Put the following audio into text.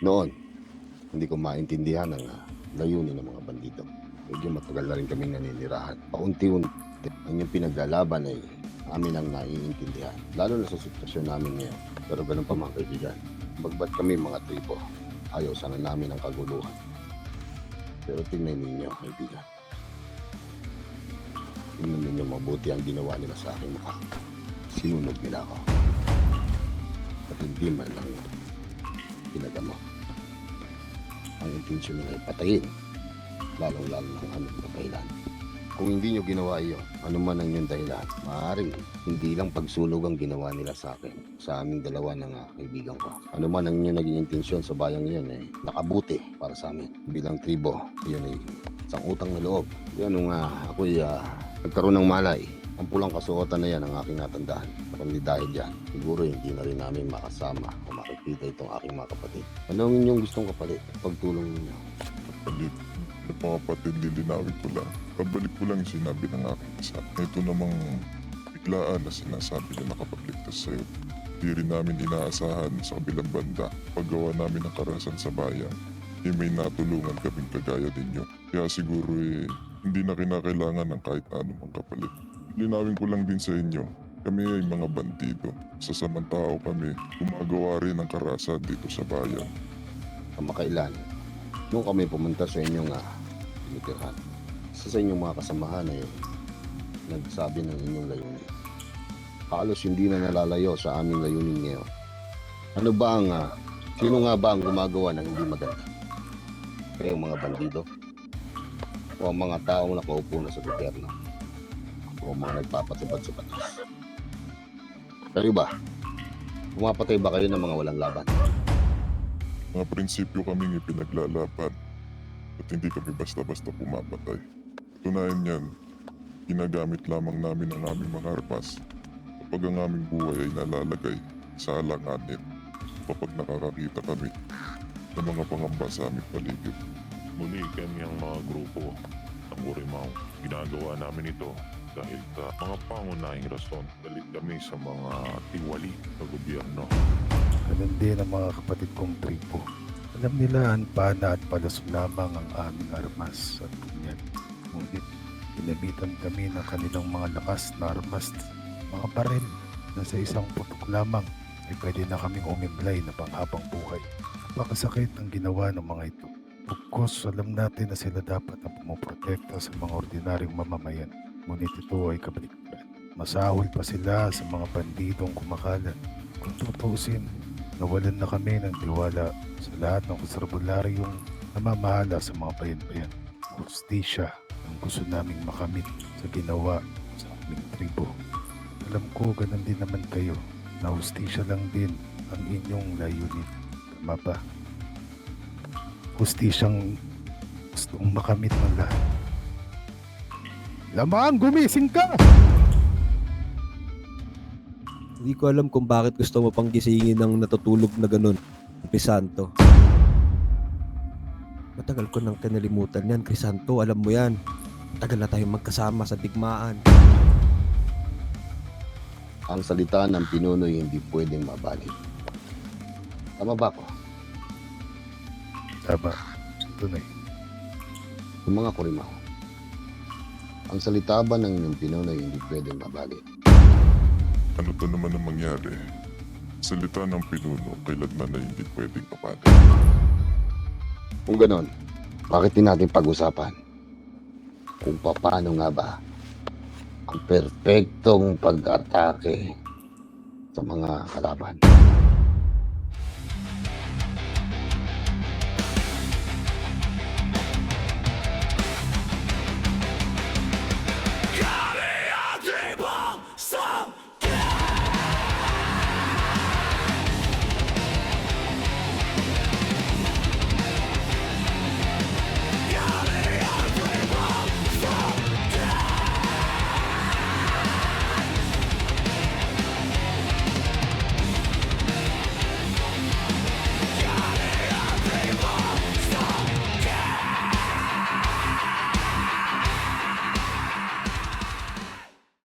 Noon, hindi ko maintindihan ang layunin ng mga bandido. Medyo matagal na rin kaming naninirahan. Paunti-unti, ang yung pinaglalaban ay amin ang naiintindihan. Lalo na sa sitwasyon namin ngayon. Pero ganun pa mga kaibigan. Bagbat kami mga tripo, ayaw sana namin ang kaguluhan. Pero tingnan ninyo, kaibigan. Tingnan ninyo mabuti ang ginawa nila sa aking mukha. Sinunog nila ako. At hindi man lang pinagamo. Ang intensyon nila ay patayin, lalong-lalo ng aming dahilan. Kung hindi nyo ginawa iyon, ano man ang inyong dahilan, maaaring hindi lang pagsulog ang ginawa nila sa akin, sa aming dalawa ng kaibigan ko. Ano man ang inyong naging intensyon sa bayang iyon, nakabuti para sa amin. Bilang tribo, yun ay isang utang na loob. Yan nung ako'y nagkaroon ng malay, ang pulang kasuotan na yan ang aking natandaan. Kundi dahil yan, siguro hindi na rin namin makasama o makikita itong aking mga kapatid. Ano ang inyong gustong kapalit? Pagtulong ninyo. Kapalit, mga kapatid, lilinawin ko lang. Pabalik ko lang yung sinabi ng aking isa. Ito namang biglaan na sinasabi na nakapagligtas sa'yo. Hindi rin namin inaasahan sa kabilang banda. Paggawa namin ng karahasan sa bayan, may natulungan kaming kagaya ninyo. Kaya siguro hindi na kinakailangan ng kahit anumang kapalit. Linawin ko lang din sa inyo, kami ay mga bandido. Sasamang tao kami, gumagawa rin ng karahasan dito sa bayan. Kamakailan, nung kami pumunta sa inyong tinitirhan, isa sa inyong mga kasamahan ay nagsabi ng inyong layunin. Halos hindi na nalalayo sa aming layunin ngayon. Ano ba ang, sino nga ba ang gumagawa ng hindi maganda? Kayong mga bandido? O ang mga taong nakaupo na sa gobyerno? O mga nagpapatubad sa batas? Kayo ba? Pumapatay ba kayo ng mga walang laban? Mga prinsipyo kaming ipinaglalaban at hindi kami basta-basta pumapatay. Tunayan yan, ginagamit lamang namin ang aming mga arpas kapag ang aming buhay ay nalalagay sa alanganin kapag nakakakita kami ng mga pangamba sa aming paligid. Muli kami ang mga grupo ng Urimaw. Ginagawa namin ito dahil sa mga pangunahing rason. Galit kami sa mga tiwali sa gobyerno. Ganun din ang mga kapatid kong tripo. Alam nila ang pana at palasong lamang ang aming armas at punyan. Ngunit ginamitan kami ng kanilang mga lakas na armas, mga baril na sa isang putok lamang ay pwede na kaming umimlay na panghabang buhay. Napakasakit ang ginawa ng mga ito. Bukos, alam natin na sila dapat na pumoprotekta sa mga ordinaryong mamamayan. Ngunit ito ay kabaliktaran. Masahol pa sila sa mga bandidong kumakalat. Kung tutuusin, nawalan na kami ng tiwala sa lahat ng konserbularyong namamahala sa mga bayan-bayan. Hustisya ang gusto naming makamit sa ginawa sa aming tribo. Alam ko ganun din naman kayo na hustisya lang din ang inyong layunin. Tama ba? Hustisyang gustong makamit ng lahat. Lamang, gumising ka! Hindi ko alam kung bakit gusto mo pang gisingin ng natutulog na ganun, Crisanto. Matagal ko nang kinalimutan yan, Crisanto, alam mo yan. Matagal na tayong magkasama sa digmaan. Ang salita ng pinunoy hindi pwedeng mabalik. Tama ba ako? Tama. Tunay. Yung mga kurimaw, ang salita ba ng inyong pinunoy hindi pwedeng mabalik? Ano to naman ang mangyari? Salita ng pinuno kailanman na hindi pwedeng mapatay. Kung ganon, bakit din natin pag-usapan kung paano nga ba ang perpektong pag-atake sa mga kalaban?